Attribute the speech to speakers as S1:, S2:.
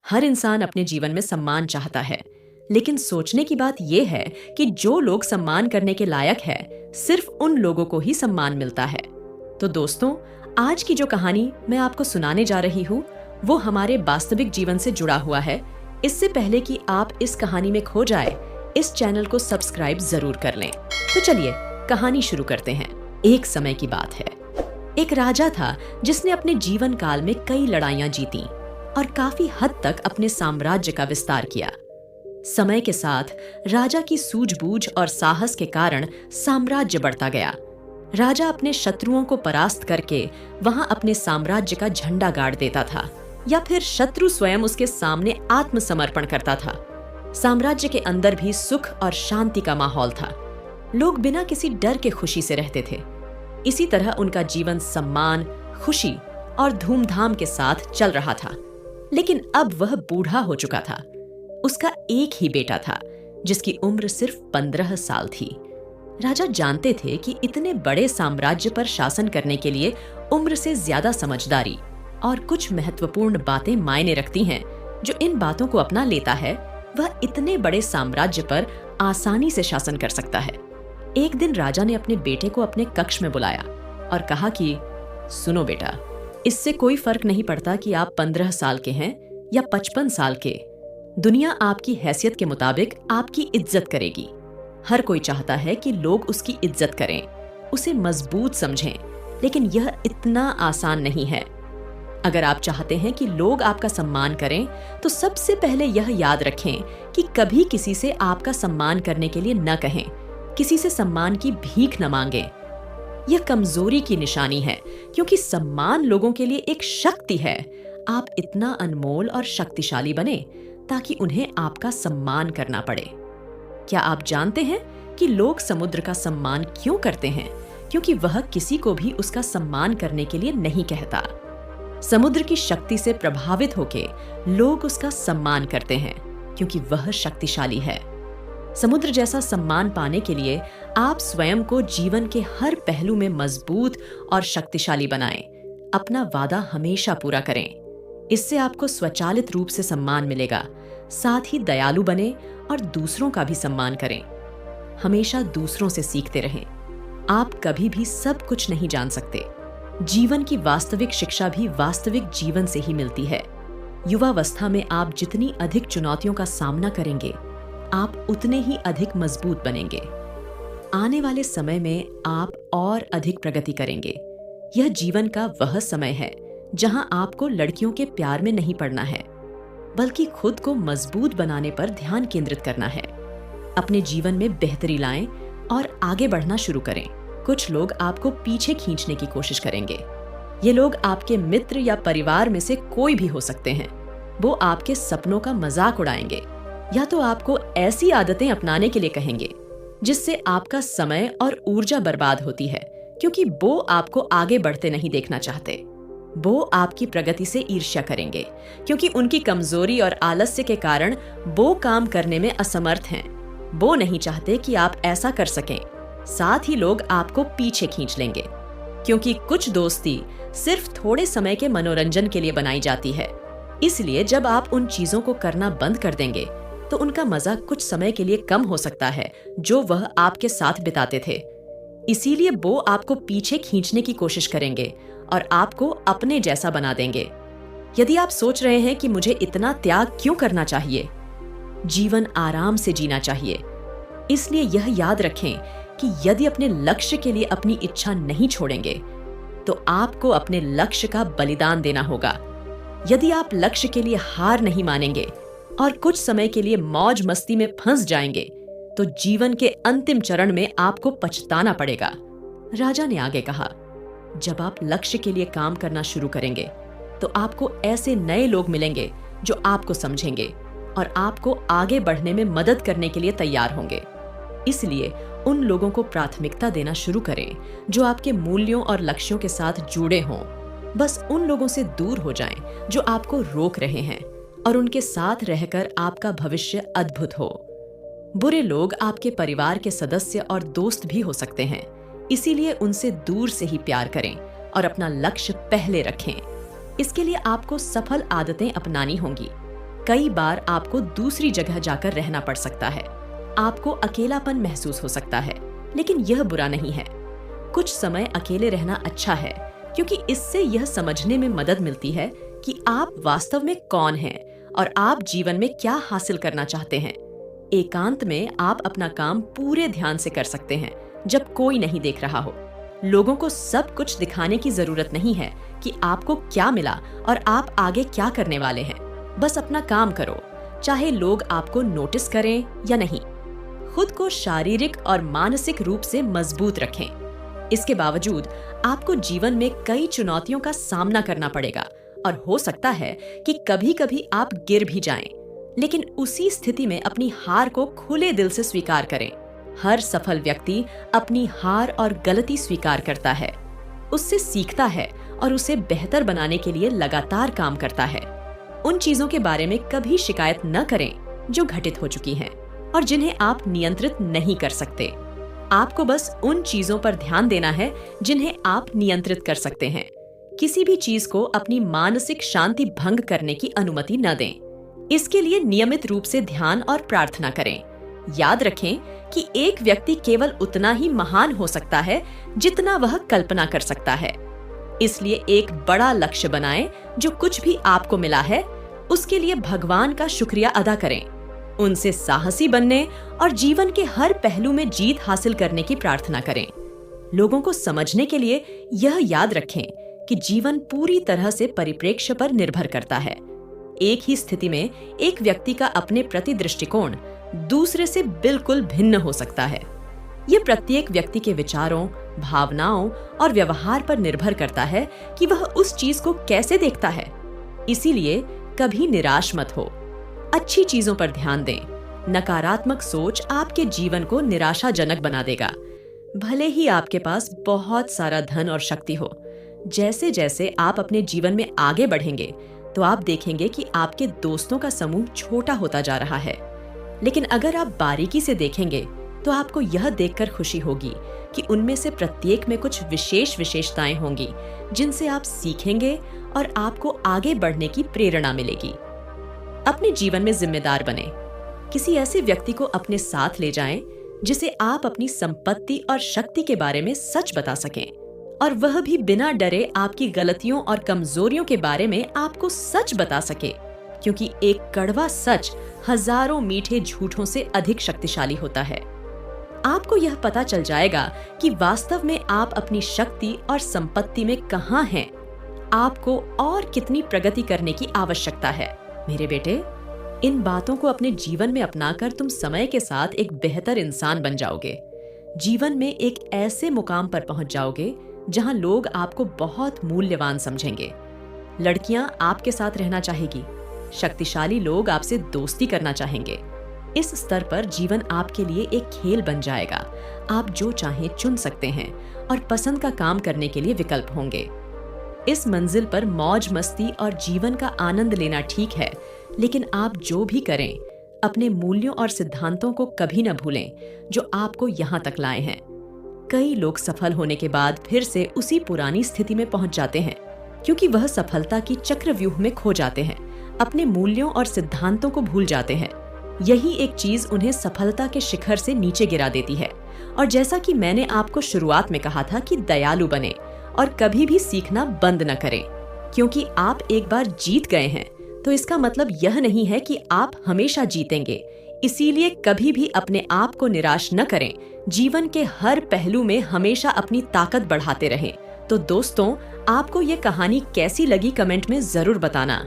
S1: हर इंसान अपने जीवन में सम्मान चाहता है, लेकिन सोचने की बात यह है कि जो लोग सम्मान करने के लायक है, सिर्फ उन लोगों को ही सम्मान मिलता है। तो दोस्तों, आज की जो कहानी मैं आपको सुनाने जा रही हूँ, वो हमारे वास्तविक जीवन से जुड़ा हुआ है। इससे पहले कि आप इस कहानी में खो जाए, इस चैनल को सब्सक्राइब जरूर कर लें। तो चलिए कहानी शुरू करते हैं। एक समय की बात है। एक राजा था जिसने अपने जीवन काल में कई लड़ाइयां जीती और काफी हद तक अपने साम्राज्य का विस्तार किया। समय के साथ राजा की सूझबूझ और साहस के कारण साम्राज्य बढ़ता गया। राजा अपने शत्रुओं को परास्त करके वहां अपने साम्राज्य का झंडा गाड़ देता था, या फिर शत्रु स्वयं उसके सामने आत्मसमर्पण करता था। साम्राज्य के अंदर भी सुख और शांति का माहौल था। लोग बिना किसी डर के खुशी से रहते थे। इसी तरह उनका जीवन सम्मान, खुशी और धूमधाम के साथ चल रहा था। लेकिन अब वह बूढ़ा हो चुका था। उसका एक ही बेटा था, जिसकी उम्र सिर्फ 15 साल थी। राजा जानते थे कि इतने बड़े साम्राज्य पर शासन करने के लिए उम्र से ज्यादा समझदारी और कुछ महत्वपूर्ण बातें मायने रखती हैं। जो इन बातों को अपना लेता है, वह इतने बड़े साम्राज्य पर आसानी से शासन कर सकता है। एक दिन राजा ने अपने बेटे को अपने कक्ष में बुलाया और कहा कि सुनो बेटा, इससे कोई फर्क नहीं पड़ता कि आप 15 साल के हैं या 55 साल के। दुनिया आपकी हैसियत के मुताबिक आपकी इज्जत करेगी। हर कोई चाहता है कि लोग उसकी इज्जत करें, उसे मजबूत समझें, लेकिन यह इतना आसान नहीं है। अगर आप चाहते हैं कि लोग आपका सम्मान करें, तो सबसे पहले यह याद रखें कि कभी किसी से आपका सम्मान करने के लिए न कहें, किसी से सम्मान की भीख न मांगें। यह कमजोरी की निशानी है, क्योंकि सम्मान लोगों के लिए एक शक्ति है। आप इतना अनमोल और शक्तिशाली बने ताकि उन्हें आपका सम्मान करना पड़े। क्या आप जानते हैं कि लोग समुद्र का सम्मान क्यों करते हैं? क्योंकि वह किसी को भी उसका सम्मान करने के लिए नहीं कहता। समुद्र की शक्ति से प्रभावित होके लोग उसका सम्मान करते हैं, क्योंकि वह शक्तिशाली है। समुद्र जैसा सम्मान पाने के लिए आप स्वयं को जीवन के हर पहलू में मजबूत और शक्तिशाली बनाएं। अपना वादा हमेशा पूरा करें। इससे आपको स्वचालित रूप से सम्मान मिलेगा। साथ ही दयालु बने और दूसरों का भी सम्मान करें। हमेशा दूसरों से सीखते रहें। आप कभी भी सब कुछ नहीं जान सकते। जीवन की वास्तविक शिक्षा भी वास्तविक जीवन से ही मिलती है। युवावस्था में आप जितनी अधिक चुनौतियों का सामना करेंगे, आप उतने ही अधिक मजबूत बनेंगे। आने वाले समय में आप और अधिक प्रगति करेंगे। यह जीवन का वह समय है जहां आपको लड़कियों के प्यार में नहीं पड़ना है, बल्कि खुद को मजबूत बनाने पर ध्यान केंद्रित करना है। अपने जीवन में बेहतरी लाएं और आगे बढ़ना शुरू करें। कुछ लोग आपको पीछे खींचने की कोशिश करेंगे। ये लोग आपके मित्र या परिवार में से कोई भी हो सकते हैं। वो आपके सपनों का मजाक उड़ाएंगे, या तो आपको ऐसी आदतें अपनाने के लिए कहेंगे जिससे आपका समय और ऊर्जा बर्बाद होती है, क्योंकि वो आपको आगे बढ़ते नहीं देखना चाहते। वो आपकी प्रगति से ईर्ष्या करेंगे, क्योंकि उनकी कमजोरी और आलस्य के कारण वो काम करने में असमर्थ हैं। वो नहीं चाहते कि आप ऐसा कर सकें। साथ ही लोग आपको पीछे खींच लेंगे, क्योंकि कुछ दोस्ती सिर्फ थोड़े समय के मनोरंजन के लिए बनाई जाती है। इसलिए जब आप उन चीजों को करना बंद कर देंगे, तो उनका मजा कुछ समय के लिए कम हो सकता है जो वह आपके साथ बिताते थे। इसीलिए वो आपको पीछे खींचने की कोशिश करेंगे और आपको अपने जैसा बना देंगे। यदि आप सोच रहे हैं कि मुझे इतना त्याग क्यों करना चाहिए, जीवन आराम से जीना चाहिए। इसलिए यह याद रखें कि यदि अपने लक्ष्य के लिए अपनी इच्छा नहीं छोड़ेंगे, तो आपको अपने लक्ष्य का बलिदान देना होगा। यदि आप लक्ष्य के लिए हार नहीं मानेंगे और कुछ समय के लिए मौज मस्ती में फंस जाएंगे, तो जीवन के अंतिम चरण में आपको पछताना पड़ेगा। राजा ने आगे कहा, जब आप लक्ष्य के लिए काम करना शुरू करेंगे, तो आपको ऐसे नए लोग मिलेंगे जो आपको समझेंगे और आपको आगे बढ़ने में मदद करने के लिए तैयार होंगे। इसलिए उन लोगों को प्राथमिकता देना शुरू करें जो आपके मूल्यों और लक्ष्यों के साथ जुड़े हों। बस उन लोगों से दूर हो जाएं जो आपको रोक रहे हैं, और उनके साथ रहकर आपका भविष्य अद्भुत हो। बुरे लोग आपके परिवार के सदस्य और दोस्त भी हो सकते हैं। इसीलिए उनसे दूर से ही प्यार करें और अपना लक्ष्य पहले रखें। इसके लिए आपको सफल आदतें अपनानी होंगी। कई बार आपको दूसरी जगह जाकर रहना पड़ सकता है। आपको अकेलापन महसूस हो सकता है, लेकिन यह बुरा नहीं है। कुछ समय अकेले रहना अच्छा है, क्योंकि इससे यह समझने में मदद मिलती है कि आप वास्तव में कौन हैं और आप जीवन में क्या हासिल करना चाहते हैं। एकांत में आप अपना काम पूरे ध्यान से कर सकते हैं, जब कोई नहीं देख रहा हो। लोगों को सब कुछ दिखाने की जरूरत नहीं है कि आपको क्या मिला और आप आगे क्या करने वाले हैं। बस अपना काम करो, चाहे लोग आपको नोटिस करें या नहीं। खुद को शारीरिक और मानसिक रूप से मजबूत रखें। इसके बावजूद आपको जीवन में कई चुनौतियों का सामना करना पड़ेगा और हो सकता है कि कभी-कभी आप गिर भी जाएं, लेकिन उसी स्थिति में अपनी हार को खुले दिल से स्वीकार करें। हर सफल व्यक्ति अपनी हार और गलती स्वीकार करता है, उससे सीखता है और उसे बेहतर बनाने के लिए लगातार काम करता है। उन चीजों के बारे में कभी शिकायत न करें जो घटित हो चुकी हैं और जिन्हें आप नियंत्रित नहीं कर सकते। आपको बस उन चीजों पर ध्यान देना है जिन्हें आप नियंत्रित कर सकते हैं। किसी भी चीज को अपनी मानसिक शांति भंग करने की अनुमति न दें। इसके लिए नियमित रूप से ध्यान और प्रार्थना करें। याद रखें कि एक व्यक्ति केवल उतना ही महान हो सकता है जितना वह कल्पना कर सकता है। इसलिए एक बड़ा लक्ष्य बनाएं। जो कुछ भी आपको मिला है, उसके लिए भगवान का शुक्रिया अदा करें। उनसे साहसी बनने और जीवन के हर पहलू में जीत हासिल करने की प्रार्थना करें। लोगों को समझने के लिए यह याद रखें कि जीवन पूरी तरह से परिप्रेक्ष्य पर निर्भर करता है। एक ही स्थिति में एक व्यक्ति का अपने प्रति दृष्टिकोण दूसरे से बिल्कुल भिन्न हो सकता है। यह प्रत्येक व्यक्ति के विचारों, भावनाओं और व्यवहार पर निर्भर करता है कि वह उस चीज को कैसे देखता है। इसीलिए कभी निराश मत हो। अच्छी चीजों पर ध्यान दें। नकारात्मक सोच आपके जीवन को निराशाजनक बना देगा। भले ही आपके पास बहुत सारा धन और शक्ति हो, जैसे जैसे आप अपने जीवन में आगे बढ़ेंगे तो आप देखेंगे कि आपके दोस्तों का समूह छोटा होता जा रहा है। लेकिन अगर आप बारीकी से देखेंगे तो आपको यह देखकर खुशी होगी कि उनमें से प्रत्येक में कुछ विशेष विशेषताएं होंगी जिनसे आप सीखेंगे और आपको आगे बढ़ने की प्रेरणा मिलेगी। अपने जीवन में जिम्मेदार बने। किसी ऐसे व्यक्ति को अपने साथ ले जाएं जिसे आप अपनी संपत्ति और शक्ति के बारे में सच बता सकें, और वह भी बिना डरे आपकी गलतियों और कमजोरियों के बारे में आपको सच बता सके, क्योंकि एक कड़वा सच हजारों मीठे झूठों से अधिक शक्तिशाली होता है। आपको यह पता चल जाएगा कि वास्तव में आप अपनी शक्ति और संपत्ति में कहां हैं। आपको और कितनी प्रगति करने की आवश्यकता है। मेरे बेटे, इन बातों को अपने जीवन में अपनाकर तुम समय के साथ एक बेहतर इंसान बन जाओगे। जीवन में एक ऐसे मुकाम पर पहुंच जाओगे जहां लोग आपको बहुत मूल्यवान समझेंगे। लड़कियां आपके साथ रहना चाहेगी, शक्तिशाली लोग आपसे दोस्ती करना चाहेंगे। इस स्तर पर जीवन आपके लिए एक खेल बन जाएगा। आप जो चाहें चुन सकते हैं और पसंद का काम करने के लिए विकल्प होंगे। इस मंजिल पर मौज मस्ती और जीवन का आनंद लेना ठीक है, लेकिन आप जो भी करें, अपने मूल्यों और सिद्धांतों को कभी न भूलें जो आपको यहाँ तक लाए हैं। कई लोग सफल होने के बाद फिर से उसी पुरानी स्थिति में पहुंच जाते हैं, क्योंकि वह सफलता की चक्रव्यूह में खो जाते हैं, अपने मूल्यों और सिद्धांतों को भूल जाते हैं। यही एक चीज उन्हें सफलता के शिखर से नीचे गिरा देती है। और जैसा कि मैंने आपको शुरुआत में कहा था कि दयालु बने और कभी भी सीखना बंद न करें, क्योंकि आप एक बार जीत गए हैं तो इसका मतलब यह नहीं है कि आप हमेशा जीतेंगे। इसीलिए कभी भी अपने आप को निराश न करें। जीवन के हर पहलू में हमेशा अपनी ताकत बढ़ाते रहें। तो दोस्तों, आपको ये कहानी कैसी लगी कमेंट में जरूर बताना।